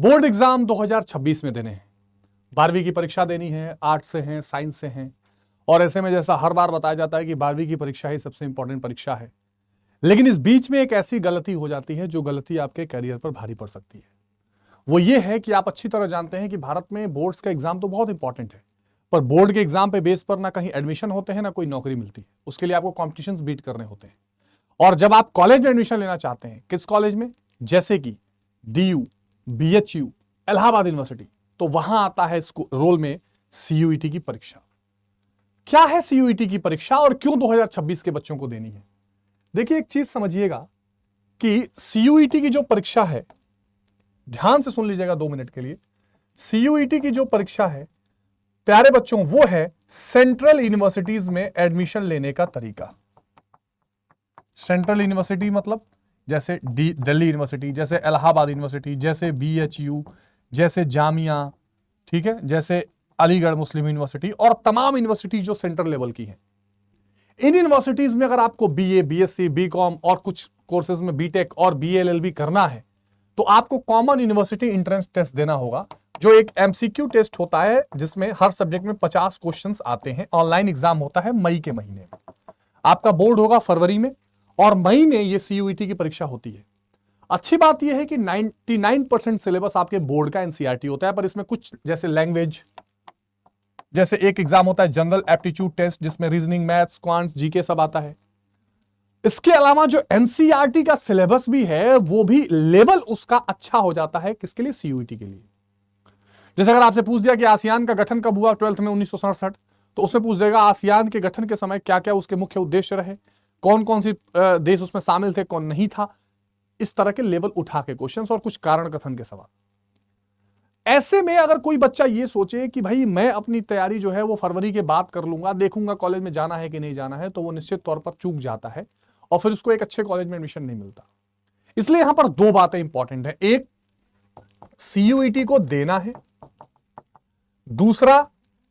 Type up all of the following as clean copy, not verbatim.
Board exam 2026 में देने हैं। 12वीं की परीक्षा देनी है, आर्ट्स से हैं, साइंस से हैं, और ऐसे में जैसा हर बार बताया जाता है कि 12वीं की परीक्षा ही सबसे इंपॉर्टेंट परीक्षा है, लेकिन इस बीच में एक ऐसी गलती हो जाती है जो गलती आपके करियर पर भारी पड़ सकती है। वो ये है कि आप अच्छी तरह जानते हैं कि भारत में बोर्ड्स का एग्जाम तो बहुत इंपॉर्टेंट है, पर बोर्ड के एग्जाम पे बेस पर ना कहीं एडमिशन होते हैं ना कोई नौकरी मिलती है। उसके लिए आपको कॉम्पिटिशन्स बीट करने होते हैं। और जब आप कॉलेज में एडमिशन लेना चाहते हैं, किस कॉलेज में, जैसे कि DU, BHU, इलाहाबाद यूनिवर्सिटी, तो वहां आता है रोल में CUET की परीक्षा। क्या है CUET की परीक्षा और क्यों 2026 के बच्चों को देनी है? देखिए, एक चीज समझिएगा कि CUET की जो परीक्षा है, ध्यान से सुन लीजिएगा 2 मिनट के लिए। CUET की जो परीक्षा है प्यारे बच्चों, वो है सेंट्रल यूनिवर्सिटीज में एडमिशन लेने का तरीका। सेंट्रल यूनिवर्सिटी मतलब जैसे दिल्ली यूनिवर्सिटी, जैसे इलाहाबाद यूनिवर्सिटी, जैसे BHU, जैसे जामिया, ठीक है, जैसे अलीगढ़ मुस्लिम यूनिवर्सिटी, और तमाम यूनिवर्सिटी जो सेंट्रल लेवल की हैं। इन यूनिवर्सिटीज में अगर आपको BA, BSc, BCom और कुछ कोर्सेज में BTech और BA LLB करना है, तो आपको कॉमन यूनिवर्सिटी एंट्रेंस टेस्ट देना होगा, जो एक MCQ टेस्ट होता है जिसमें हर सब्जेक्ट में 50 क्वेश्चंस आते हैं। ऑनलाइन एग्जाम होता है मई के महीने में। आपका बोर्ड होगा फरवरी में, और मई में ये CUET की परीक्षा होती है। अच्छी बात यह है कि 99% सिलेबस आपके बोर्ड का NCERT होता है, पर इसमें कुछ जैसे लैंग्वेज, जैसे एक एग्जाम होता है जनरल एप्टीट्यूड टेस्ट जिसमें रीजनिंग, मैथ्स, क्वांट्स, GK सब आता है। इसके अलावा जो NCERT का सिलेबस भी है वो भी लेवल उसका अच्छा हो जाता है। किसके लिए? CUET के लिए। जैसे अगर आपसे पूछ दिया कि आसियान का गठन कब हुआ 12th में 1967, तो उससे पूछ देगा आसियान के गठन के समय क्या क्या उसके मुख्य उद्देश्य रहे, कौन कौन सी देश उसमें शामिल थे, कौन नहीं था। इस तरह के लेवल उठा के क्वेश्चंस और कुछ कारण कथन के सवाल। ऐसे में अगर कोई बच्चा ये सोचे कि भाई मैं अपनी तैयारी जो है वो फरवरी के बाद कर लूंगा, देखूंगा कॉलेज में जाना है कि नहीं जाना है, तो वो निश्चित तौर पर चूक जाता है और फिर उसको एक अच्छे कॉलेज में एडमिशन नहीं मिलता। इसलिए यहां पर 2 बातें इंपॉर्टेंट है। एक, CUET को देना है, दूसरा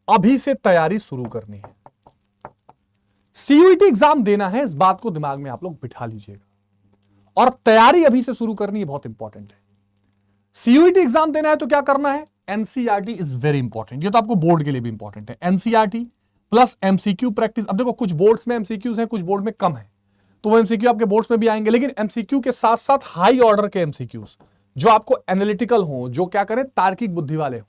अभी से तैयारी शुरू करनी है। CUET एग्जाम देना है, इस बात को दिमाग में आप लोग बिठा लीजिएगा, और तैयारी अभी से शुरू करनी है, बहुत इंपॉर्टेंट है। CUET एग्जाम देना है तो क्या करना है? NCERT is very important. ये तो आपको बोर्ड के लिए भी इंपॉर्टेंट है। NCERT plus MCQ practice. अब देखो, कुछ बोर्ड्स में MCQs हैं, कुछ बोर्ड में कम है, तो वो MCQ आपके बोर्ड्स में भी आएंगे, लेकिन MCQ के साथ साथ हाई ऑर्डर के MCQs जो आपको एनालिटिकल हो, जो क्या करें, तार्किक बुद्धि वाले हो,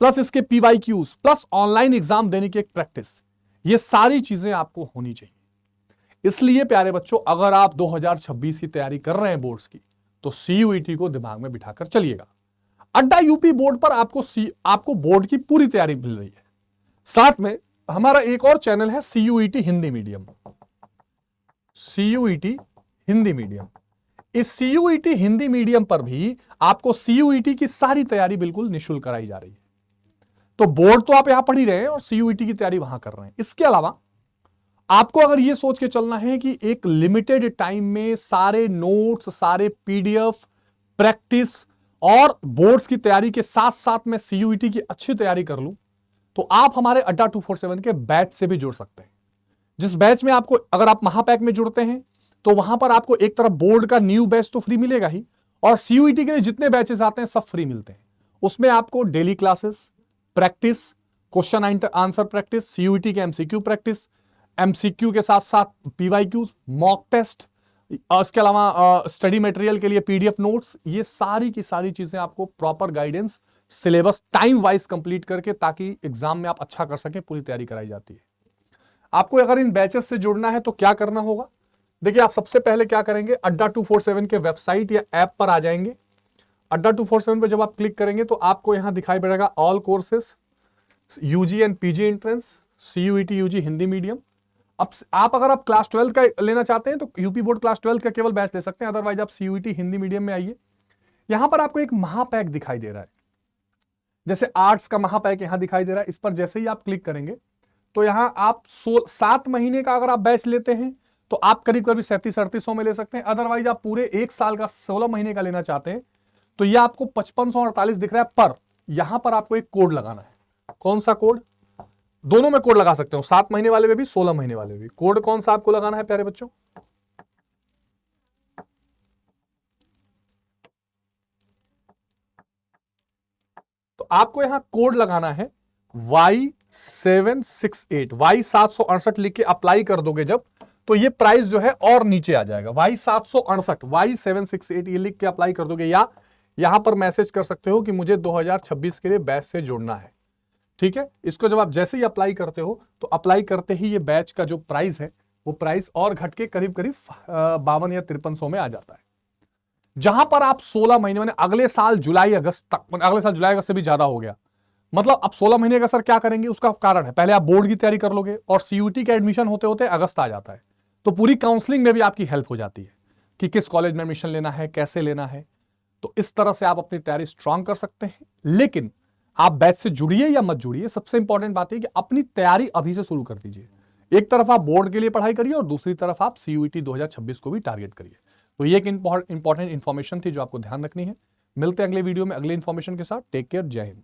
प्लस इसके PYQs, प्लस ऑनलाइन एग्जाम देने की एक प्रैक्टिस, ये सारी चीजें आपको होनी चाहिए। इसलिए प्यारे बच्चों, अगर आप 2026 की तैयारी कर रहे हैं बोर्ड्स की, तो CUET को दिमाग में बिठाकर चलिएगा। अड्डा यूपी बोर्ड पर आपको बोर्ड की पूरी तैयारी मिल रही है। साथ में हमारा एक और चैनल है CUET Hindi medium. CUET Hindi medium, इस CUET हिंदी मीडियम पर भी आपको CUET की सारी तैयारी बिल्कुल निःशुल्क कराई जा रही है। तो बोर्ड तो आप यहां पढ़ ही रहे हैं और CUET की तैयारी वहां कर रहे हैं। इसके अलावा आपको अगर यह सोच के चलना है कि एक लिमिटेड टाइम में सारे नोट्स, सारे PDF, प्रैक्टिस और बोर्ड्स की तैयारी के साथ साथ में CUET की अच्छी तैयारी कर लूं, तो आप हमारे अड्डा 247 के बैच से भी जुड़ सकते हैं। जिस बैच में आपको, अगर आप महापैक में जुड़ते हैं, तो वहां पर आपको एक तरफ बोर्ड का न्यू बैच तो फ्री मिलेगा ही, और CUET के लिए जितने बैचेस आते हैं सब फ्री मिलते हैं। उसमें आपको daily classes, practice, question answer practice, CUET के MCQ प्रैक्टिस, MCQ के साथ साथ PYQs, मॉक टेस्ट, इसके अलावा स्टडी मटेरियल के लिए PDF नोट्स, ये सारी की सारी चीजें आपको proper guidance, syllabus time wise complete करके, ताकि एग्जाम में आप अच्छा कर सकें, पूरी तैयारी कराई जाती है। आपको अगर इन बैचेस से जुड़ना है तो क्या करना होगा? देखिए, आप सबसे पहले क्या करेंगे, अड्डा 247 के वेबसाइट या ऐप पर आ जाएंगे। अड्डा 247 पर जब आप क्लिक करेंगे तो आपको यहां दिखाई पड़ेगा all courses, UG and PG entrance, CUET UG Hindi medium. अब आप अगर आप क्लास 12 का लेना चाहते हैं तो यूपी बोर्ड क्लास 12 का केवल बैच ले सकते हैं, अदरवाइज आप CUET हिंदी मीडियम में आइए। यहां पर आपको एक महापैक दिखाई दे रहा है, जैसे आर्ट्स का महापैक यहां दिखाई दे रहा है। इस पर जैसे ही आप क्लिक करेंगे तो यहां आप 7 महीने का अगर आप बैच लेते हैं तो आप करीब करीब 3700-3800 में ले सकते हैं। अदरवाइज आप पूरे 1 साल का 16 महीने का लेना चाहते हैं तो यह आपको 5548 दिख रहा है। पर यहां पर आपको एक कोड लगाना है। कौन सा कोड? दोनों में कोड लगा सकते हो, 7 महीने वाले में भी, 16 महीने वाले में भी। कोड कौन सा आपको लगाना है प्यारे बच्चों? तो आपको यहां कोड लगाना है Y768, Y768 लिख के अप्लाई कर दोगे जब, तो ये प्राइस जो है और नीचे आ जाएगा। Y768, Y768 ये लिख के अप्लाई कर दोगे, या यहां पर मैसेज कर सकते हो कि मुझे 2026 के लिए बैच से जुड़ना है। ठीक है, इसको जब आप जैसे ही अप्लाई करते हो तो अप्लाई करते ही ये बैच का जो प्राइस है वो प्राइस और घट के करीब करीब 52 या 5300 में आ जाता है। जहां पर आप 16 महीने मैंने अगले साल जुलाई अगस्त तक, अगले साल जुलाई अगस्त से भी ज्यादा हो गया, मतलब अब 16 महीने का सर क्या करेंगे, उसका कारण है पहले आप बोर्ड की तैयारी कर लोगे और सीयूटी का एडमिशन होते होते अगस्त आ जाता है, तो पूरी काउंसलिंग में भी आपकी हेल्प हो जाती है कि किस कॉलेज में एडमिशन लेना है, कैसे लेना है। तो इस तरह से आप अपनी तैयारी स्ट्रांग कर सकते हैं। लेकिन आप बैच से जुड़िए या मत जुड़िए, सबसे इंपॉर्टेंट बात है कि अपनी तैयारी अभी से शुरू कर दीजिए। एक तरफ आप बोर्ड के लिए पढ़ाई करिए और दूसरी तरफ आप सीयूईटी 2026 को भी टारगेट करिए। तो ये एक इंपॉर्टेंट इंफॉर्मेशन थी जो आपको ध्यान रखनी है। मिलते हैं अगले वीडियो में अगले इंफॉर्मेशन के साथ। टेक केयर, जय हिंद।